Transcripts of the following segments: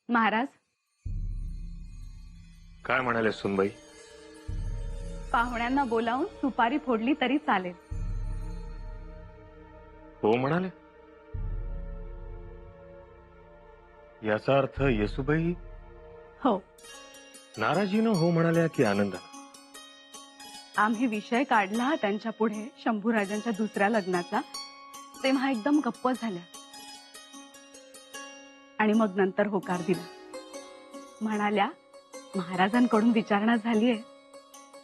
महाराज, काय म्हणाले सुनबाई? पाहुण्यांना बोलावून सुपारी फोडली तरी चालेल. हो म्हणाले. याचा अर्थ येसुबाई हो, नाराजीनं हो म्हणाल्या की आनंदानं? आम्ही विषय काढला त्यांच्या पुढे शंभूराजांच्या दुसऱ्या लग्नाचा, तेव्हा एकदम गप्प झाल्या आणि मग नंतर होकार दिला. म्हणाल्या, महाराजांकडून विचारणा झालीये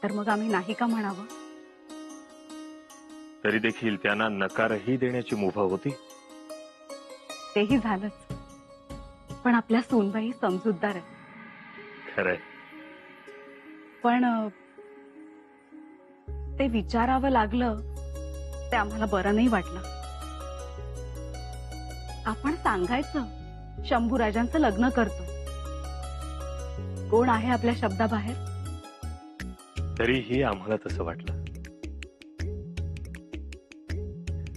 तर मग आम्ही नाही का म्हणावं. तरी देखील त्यांना नकारही देण्याची मुभा होती. तेही झालंच, पण आपल्या सूनबाई समजूतदार आहे. खरंय. पण ते विचारावं लागलं ते आम्हाला बरं नाही वाटलं. आपण सांगायचं शंभूराजांचं लग्न करतो. कोण आहे आपल्या शब्दाबाहेर? तरीही आम्हाला तसं वाटलं.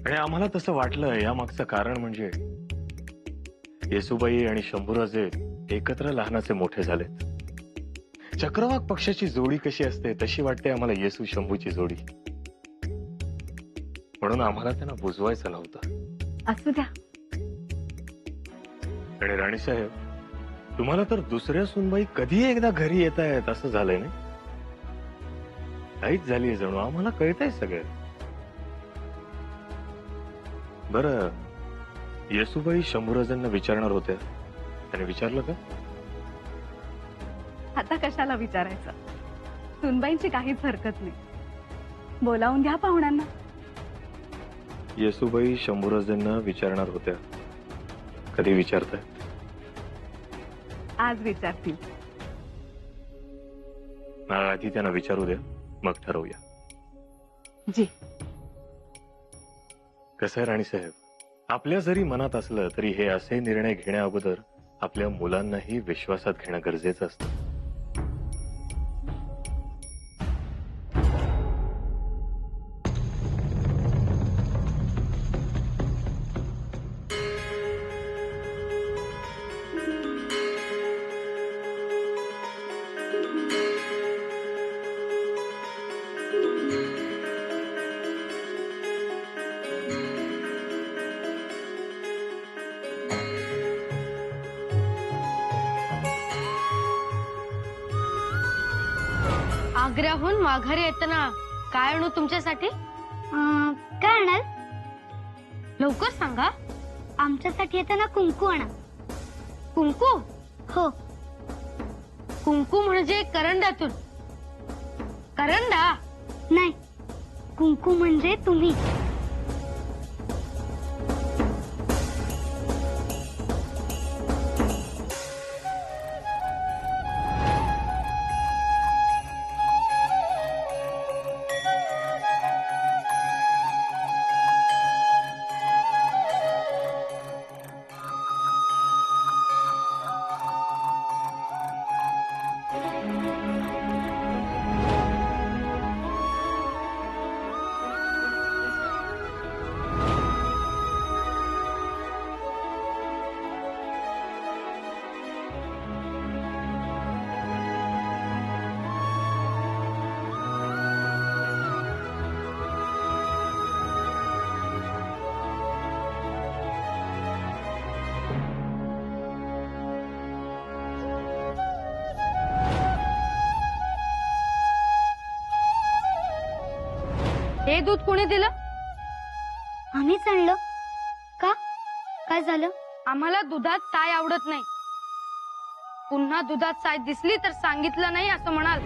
आणि आम्हाला तसं वाटलं यामागचं कारण म्हणजे येसुबाई आणि शंभूराजे एकत्र लहानाचे मोठे झालेत. चक्रवाक पक्षाची जोडी कशी असते तशी वाटते आम्हाला येसू शंभूची जोडी. म्हणून आम्हाला त्यांना बुजवायचं नव्हतं. असू द्या. आणि राणीसाहेब, तुम्हाला तर दुसऱ्या सुनबाई कधी एकदा घरी येत आहेत असं झालंय ना? काहीच झालीये जणू. आम्हाला कळतंय सगळं. बरं, येसुबाई शंभूराजांना विचारणार होत्या, त्याने विचारलं का? आता कशाला विचारायचं? सुनबाईंची काहीच हरकत नाही. बोलावून घ्या पाहुण्यांना. येसुबाई शंभूराजांना विचारणार होत्या. कधी विचारताय? आज विचारतील. आधी त्यांना विचारू द्या, मग ठरवूया. जी. कसं आहे राणीसाहेब, आपल्या जरी मनात असलं तरी हे असे निर्णय घेण्या अगोदर आपल्या मुलांनाही विश्वासात घेणं गरजेचं असतं. आग्र्याहून माघारी येताना काय आणू तुमच्यासाठी? काय आणाल? लवकर सांगा. आमच्यासाठी येताना कुंकू आणा. कुंकू? हो. कुंकू म्हणजे करंडातून? करंडा? नाही, कुंकू म्हणजे तुम्ही. हे दूध कोणी दिलं? आम्हीच आणलं. का? काय झालं? आम्हाला दुधात साय आवडत नाही. पुन्हा दुधात साय दिसली तर सांगितलं नाही असं म्हणाल.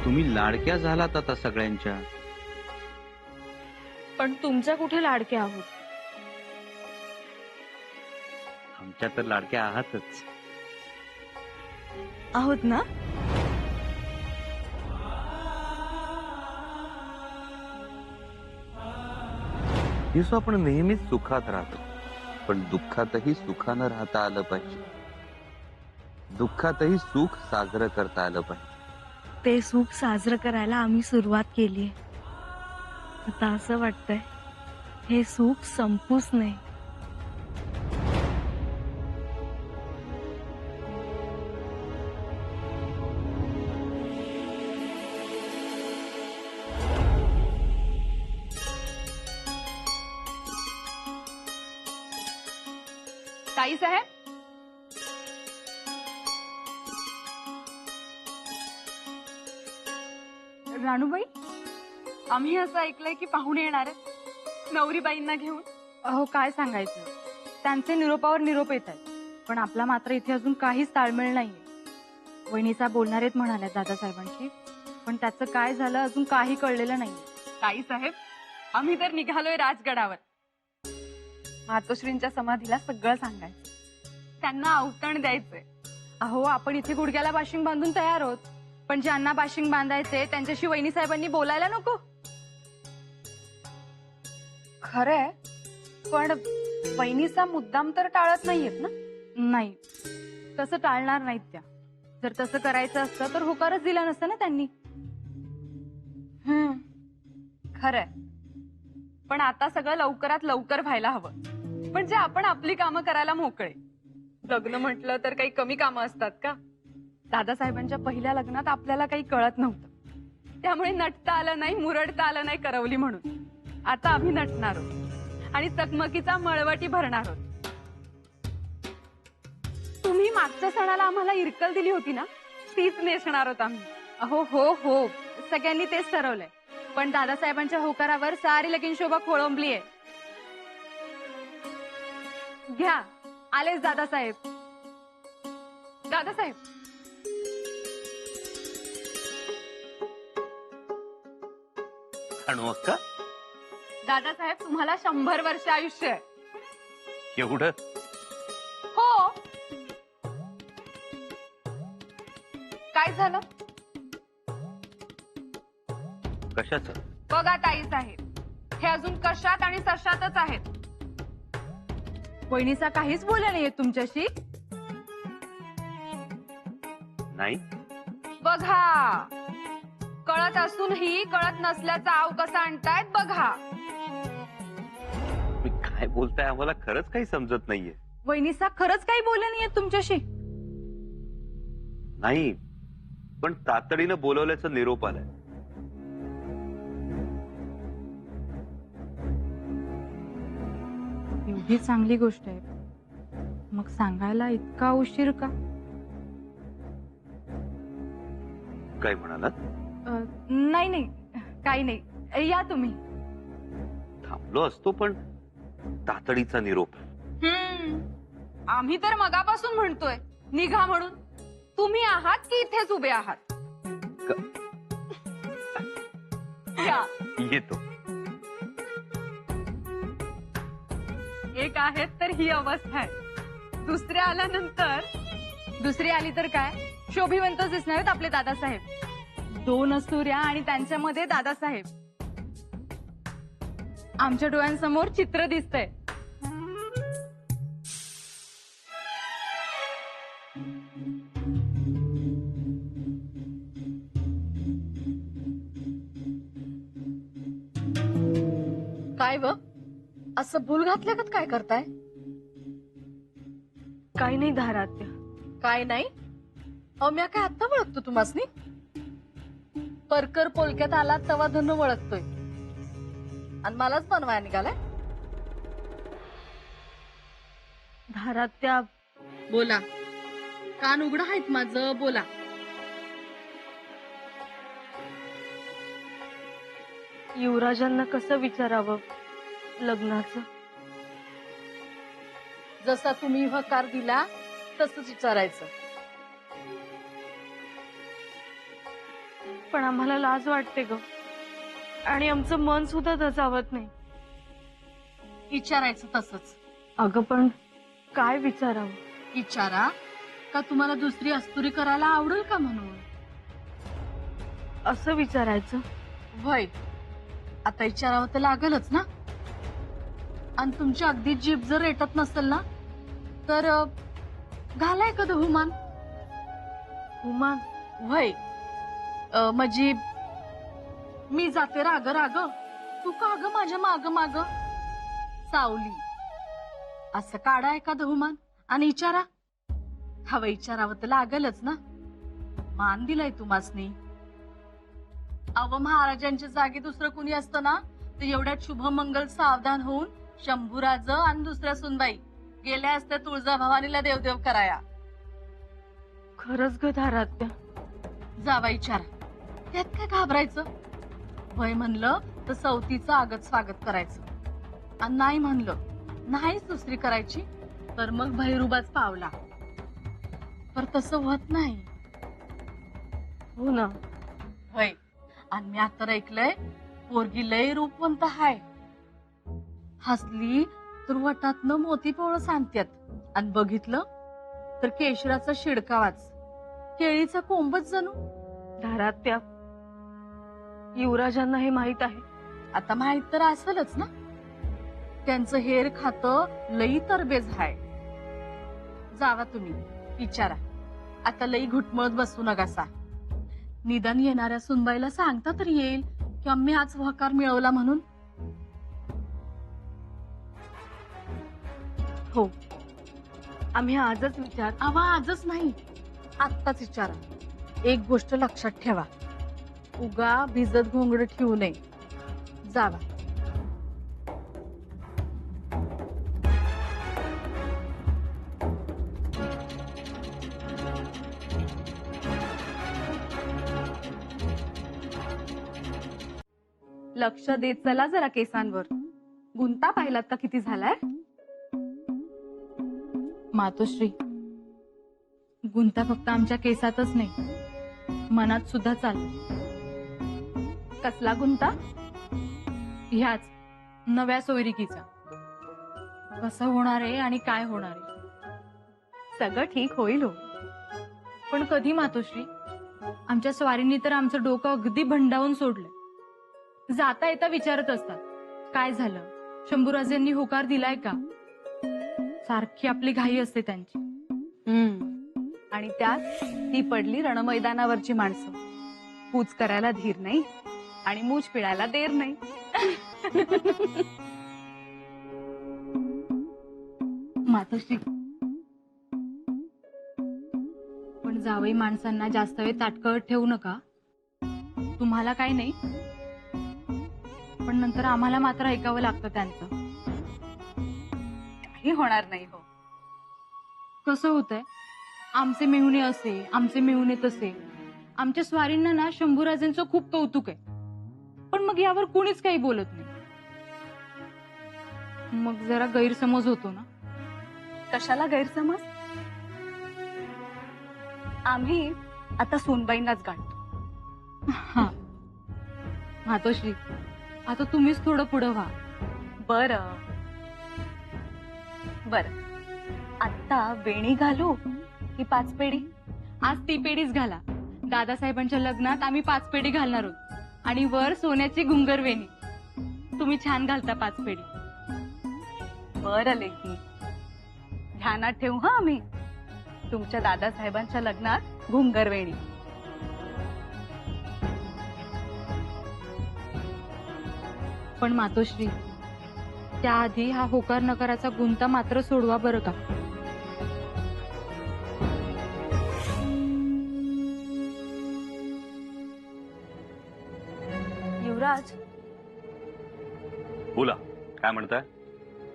तुम्ही लाडक्या झालात आता सगळ्यांच्या. पण तुमच्या कुठे लाडके आहोत? आमच्या तर लाडक्या आहातच. आहोत ना? येसू, आपण नेहमीच सुखात राहतो, पण दुःखातही सुखानं राहता आलं पाहिजे. दुःखातही सुख साजरं करता आलं पाहिजे. ते सुख साजरं करायला आम्ही सुरुवात केलीये. आता असं वाटतंय हे सुख संपूच नाही. ताई साहेब, राणूबाई, आम्ही असं ऐकलंय की पाहुणे येणार आहेत नवरीबाईंना घेऊन. अहो काय सांगायचं, त्यांचे निरोपावर निरोप येत आहेत, पण आपला मात्र इथे अजून काहीच ताळमेळ नाहीये. वहिनीचा बोलणार आहेत म्हणाल्या दादासाहेबांशी, पण त्याचं काय झालं अजून काही कळलेलं नाही. ताई साहेब, आम्ही तर निघालोय राजगडावर. मातोश्रींच्या समाधीला सगळं सांगायचं, त्यांना आवतण द्यायचंय. अहो आपण इथे गुडघ्याला बाशिंग बांधून तयार आहोत, पण ज्यांना बाशिंग बांधायचे त्यांच्याशी वहिनी साहेबांनी बोलायला नको. खरंय, पण वहिनीचा मुद्दाम तर टाळत नाहीयेत ना? नाही, तसं टाळणार नाहीत त्या. जर तसं करायचं असतं तर होकारच दिला नसता ना त्यांनी. खरंय, पण आता सगळं लवकरात लवकर व्हायला हवं, म्हणजे आपण आपली कामं करायला मोकळे. लग्न म्हटलं तर काही कमी कामं असतात का? दादासाहेबांच्या पहिल्या लग्नात आपल्याला काही कळत नव्हतं, त्यामुळे नटता आलं नाही, मुरडता आलं नाही करवली म्हणून. आता आम्ही नटणार आहोत आणि चकमकीचा मळवटी भरणार आहोत. तुम्ही मागच्या सणाला आम्हाला इरकल दिली होती ना, तीच नेसणार आहोत आम्ही. हो हो हो, सगळ्यांनी तेच ठरवलंय, पण दादासाहेबांच्या होकारावर सारी लगीन शोभा खोळंबली आहे. घ्या, आलेच दादासाहेब. दादासाहेब, आणू अक्का, दादासाहेब तुम्हाला 100 वर्ष आयुष्य आहे. एवढं? हो. काय झालं? कशाचं? बघा ताई साहेब, हे अजून कशात आणि सशातच आहेत. वहिनीचा काहीच बोलला नाहीये तुमच्याशी? नाही. बघा, कळत असूनही कळत नसल्याचा आव कसा आणतायत बघा. मी काय बोलताय आम्हाला खरंच काही समजत नाहीये. वहिनीचा खरंच काही बोलला नाहीये तुमच्याशी? नाही, पण तातडीनं बोलवल्याचं निरोप आलाय. एवढी चांगली गोष्ट आहे, मग सांगायला इतका उशीर का? काय म्हणालात? नाही नाही, काही नाही, या तुम्ही. थांबलो असतो, पण तातडीचा निरोप. आम्ही तर मगापासून म्हणतोय निघा म्हणून. तुम्ही आहात की इथेच उभे आहात? या. येतो. एक आहेत तर ही अवस्था आहे, दुसऱ्या आल्यानंतर. दुसरी आली तर काय, शोभिवंतच दिसणार आहेत आपले दादासाहेब. 2 अस्तुऱ्या आणि त्यांच्यामध्ये दादासाहेब. आमच्या डोळ्यांसमोर चित्र दिसतंय. काय व असं भूल घातल्यागत काय करताय? काही नाही धारात्या. काय नाही, अम्या काय आता ओळखतो तुम्हासनी? परकर पोलक्यात आला तवा धन ओळखतोय आणि मलाच बनवाया निघालाय. धारात्या, बोला, कान उघड आहेत माझं, बोला. युवराजांना कसं विचारावं लग्नाचं? जसा तुम्ही होकार दिला तसंच विचारायचं. पण आम्हाला लाज वाटते ग, आणि आमचं मन सुद्धा दचावत नाही. विचारायचं तसंच. अगं पण काय विचारावं? विचारा, का तुम्हाला दुसरी अस्तुरी करायला आवडेल का म्हणून. असं विचारायचं? वय, आता विचारावं तर लागलच ना. आणि तुमची अगदी जीभ जर रेटत नसेल ना, तर घालाय कधी हुमान. हुमान? वय, म्हणजे मी जाते राग राग, तू का ग माझ्या माग माग? सावली, असं काढा एका बहुमान आणि विचारा. हवं विचारावं तर लागलच ना. मान दिलाय तुम्हासनी. अव महाराजांच्या जागी दुसरं कुणी असतं ना तर एवढ्यात शुभमंगल सावधान होऊन शंभूराज आणि दुसऱ्या सुनबाई गेल्या असत्या तुळजाभवानीला देवदेव कराया. खरंच ग धारात्या. जावा विचारा, त्यात काय घाबरायचं? वय म्हणलं तर सवतीचं आगत स्वागत करायचं, आणि नाही म्हणलं नाहीच दुसरी करायची तर मग भैरुबाच पावला. पर तसं होत नाही. हो ना. होय, आणि मी आता ऐकलंय पोरगी लय रूपवंत हाय. हसली तर वटातनं मोती पोळं सांगत्यात, आणि बघितलं तर केशराचा शिडकावाच, केळीचा कोंबच जणू. धारात्या, युवराजांना हे माहित आहे. आता माहित तर असेलच ना. त्यांचं हेर खातं लई तरबेज हाय. जावा तुम्ही विचारा. आता लई घुटमळत बसू नकासा. निदान येणाऱ्या सुनबाईला सांगता तर येईल की आम्ही आज वकार मिळवला म्हणून. हो, आम्ही आजच विचार. आवा आजच नाही, आत्ताच विचारा. एक गोष्ट लक्षात ठेवा, उगा भिजत घोंगड ठेवू नये. जावा. लक्ष देत चला जरा केसांवर. गुंता पाहिलात का किती झालाय? मातोश्री, गुंता फक्त आमच्या केसातच नाही, मनात सुद्धा चाललं. कसला गुंता? ह्याच नव्या सोयरिकीचा. कसं होणार आहे आणि काय होणार आहे? सगळं ठीक होईल हो. पण कधी मातोश्री? आमच्या स्वारींनी तर आमचं डोकं अगदी भंडावून सोडलंय. जाता येता विचारत असतात, काय झालं, शंभूराजेंनी होकार दिलाय का? सारखी आपली घाई असते त्यांची. आणि त्यात ती पडली रणमैदानावरची माणसं. पूज करायला धीर नाही आणि मूछ पिळायला देर नाही. मातोश्री, पण जावई माणसांना जास्त वेळ ताटकळत ठेवू नका. तुम्हाला काही नाही, पण नंतर आम्हाला मात्र ऐकावं लागतं त्यांचं. काही होणार नाही हो. कसं होतंय, आमचे मेहुणे असे, आमचे मेहुणे तसे. आमच्या स्वारींना ना शंभूराजेंचं खूप कौतुक आहे, पण मग यावर कोणीच काही बोलत नाही. मग जरा गैरसमज होतो ना. कशाला गैरसमज? आम्ही आता सोनबाईंनाच गाठतो. हा मातोश्री, आता तुम्हीच थोडं पुढं व्हा. बर बर, आता वेणी घालू की 5 पेढी? आज ती पेढीच घाला. दादासाहेबांच्या लग्नात आम्ही 5 पेढी घालणार आहोत, आणि वर सोन्याची घुंगर वेणी. तुम्ही छान घालता 5 पेढी. बरं लेकी, ध्यानात ठेवू हा आम्ही. तुमच्या दादासाहेबांच्या लग्नात घुंगर वेणी. पण मातोश्री, त्याआधी हा होकार नकाराचा गुंता मात्र सोडवा बरं का. युवराज, बोला, काय म्हणताय?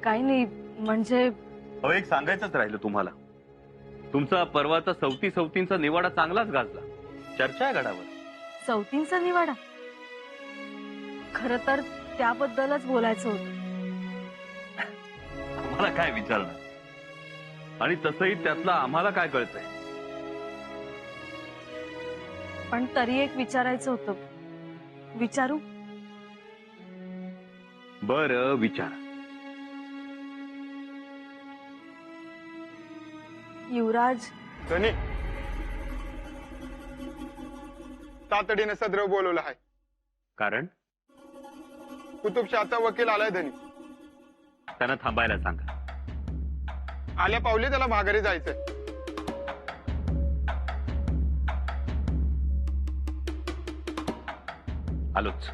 काही नाही, म्हणजे अहो, एक सांगायचंच राहिलं तुम्हाला. तुमचा परवाचा सवतींचा निवाडा चांगलाच गाजला. चर्चा आहे गडावर. चौथींचा निवाडा? खर तर त्याबद्दलच बोलायचं होतं. आम्हाला काय विचारणार, आणि तसंही त्यातला आम्हाला काय कळतंय? पण तरी एक विचारायचं होतं. विचारू? बरं, विचार. युवराज, धनी, तातडीने सदरव बोलवलं आहे. कारण कुतुबशहाचा वकील आलाय धनी. त्यांना थांबायला सांगा. आल्या पावली त्याला माघारी जायचंय. आलोच.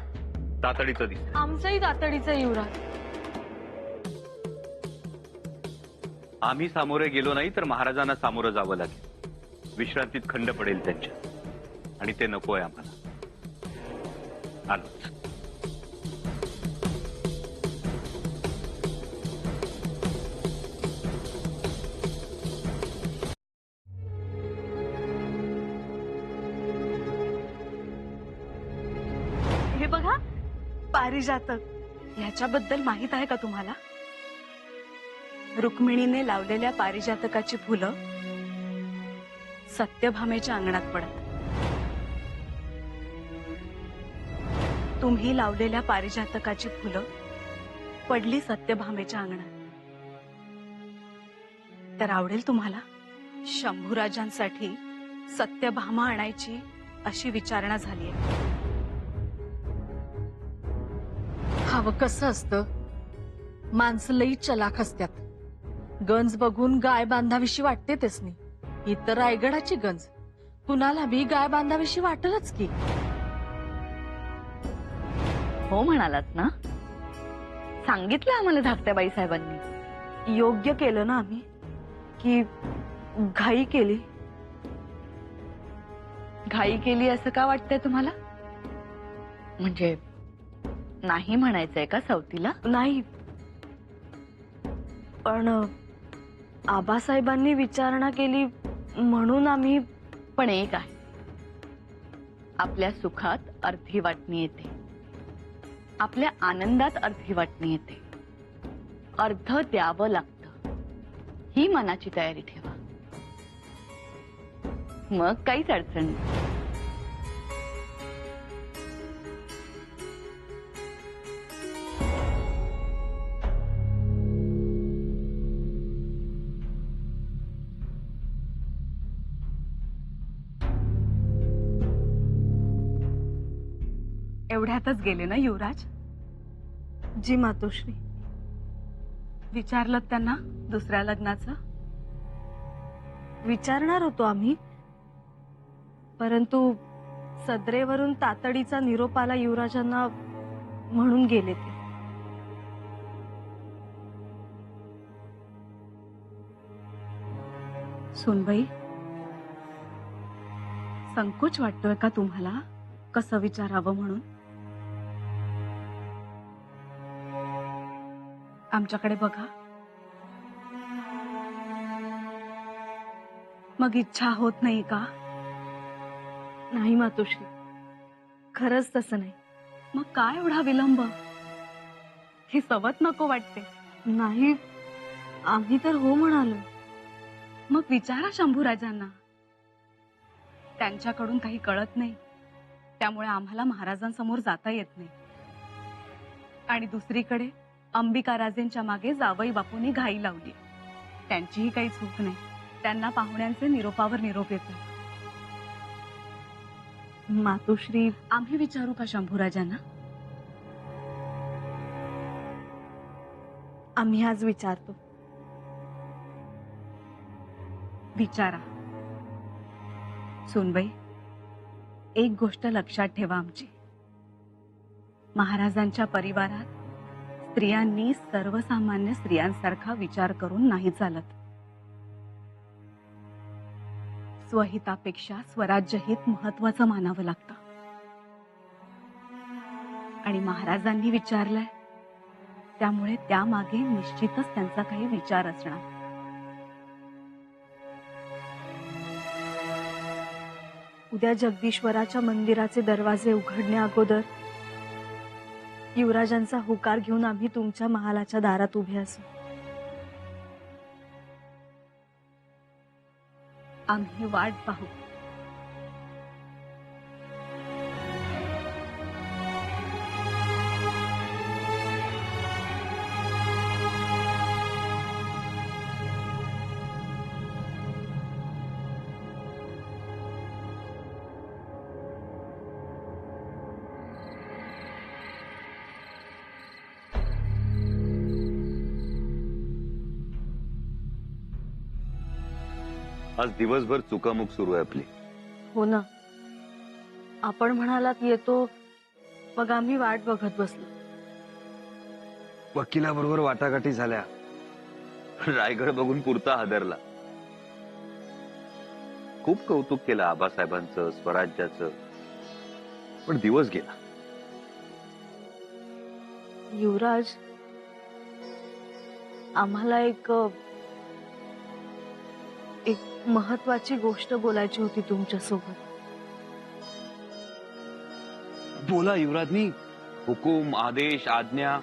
तातडीचं दिसत. आमचंही तातडीचं युवराज. आम्ही सामोरे गेलो नाही तर महाराजांना सामोरं जावं लागेल. विश्रांतीत खंड पडेल त्यांच्या, आणि ते नकोय आम्हाला. आलोच. हे बघा, पारिजातक. ह्याच्याबद्दल माहित आहे का तुम्हाला? रुक्मिणीने लावलेल्या पारिजातकाची फुलं सत्यभामेच्या अंगणात पडत. तुम्ही लावलेल्या पारिजातकाची फुलं पडली सत्यभामेच्या अंगणात. तर आवडेल तुम्हाला? शंभूराजांसाठी सत्यभामा आणायची अशी विचारणा झाली आहे. हवं कसं असतं, माणसं लई चलाख असत्यात. गंज बघून गाय बांधावीशी वाटते तेसनी. ही तर रायगडाची गंज, कुणाला बी गाय बांधावीशी वाटलच की. हो म्हणालात ना? सांगितलं आम्हाला धाकट्याबाई साहेबांनी. योग्य केलं ना आम्ही, की घाई केली? घाई केली असं का वाटतंय तुम्हाला? म्हणजे नाही म्हणायचंय का सवतीला? नाही, पण आबासाहेबांनी विचारणा केली म्हणून आम्ही. पण एक आहे, आपल्या सुखात अर्धी वाटणी येते, आपल्या आनंदात अर्धी वाटणी येते. अर्ध द्यावं लागतं, ही मनाची तयारी ठेवा. मग काहीच अडचण नाही. एवढ्यातच गेले ना युवराज? जी मातोश्री. विचारलं त्यांना दुसऱ्या लग्नाचं? विचारणार होतो आम्ही, परंतु सदरेवरून तातडीचा निरोप आला युवराजांना म्हणून गेले ते. सुनबाई, संकोच वाटतोय का तुम्हाला कसं विचारावं म्हणून? आमच्याकडे बघा. मग इच्छा होत नाही का? नाही मातोश्री, खरंच तसं नाही. मग काय एवढा विलंब? ही सवत नको वाटते. नाही, आम्ही तर हो म्हणालो. मग विचारा शंभूराजांना. त्यांच्याकडून काही कळत नाही, त्यामुळे आम्हाला महाराजांसमोर जाता येत नाही. आणि दुसरीकडे अंबिका राजेंच्या मागे जावई बापूंनी घाई लावली. त्यांचीही काही चूक नाही. त्यांना पाहुण्यांचे निरोपावर निरोप येतात. मातोश्री, आम्ही विचारू का शंभूराजांना? आम्ही आज विचारतो. विचारा. सुनबाई, एक गोष्ट लक्षात ठेवा आमची. महाराजांच्या परिवारात स्त्रियांनी सर्वसामान्य स्त्रियांसारखा विचार करून नाही चालत. स्वहितापेक्षा स्वराज्य हित महत्वाचं मानावं लागतं. आणि महाराजांनी विचारलंय, त्यामुळे त्यामागे निश्चितच त्यांचा काही विचार असणार. उद्या जगदीश्वराच्या मंदिराचे दरवाजे उघडण्या अगोदर युवराजांचा होकार घेऊन आम्ही तुमच्या महालाच्या दारात उभे असू. आम्ही वाट पाहू. आज दिवसभर चुकामुक सुरू आहे आपली. हो ना, आपण म्हणालात येतो मग आम्ही वाट बघत बसलो. वकिलाबरोबर वाटाघाटी झाल्या. रायगड बघून पुरता हादरला. खूप कौतुक केलं आबासाहेबांचं, स्वराज्याचं. पण दिवस गेला. युवराज, आम्हाला एक महत्वाची गोष्ट बोलायची होती तुमच्या सोबत. बोला युवराजनी. हुकूम, आदेश, आज्ञा.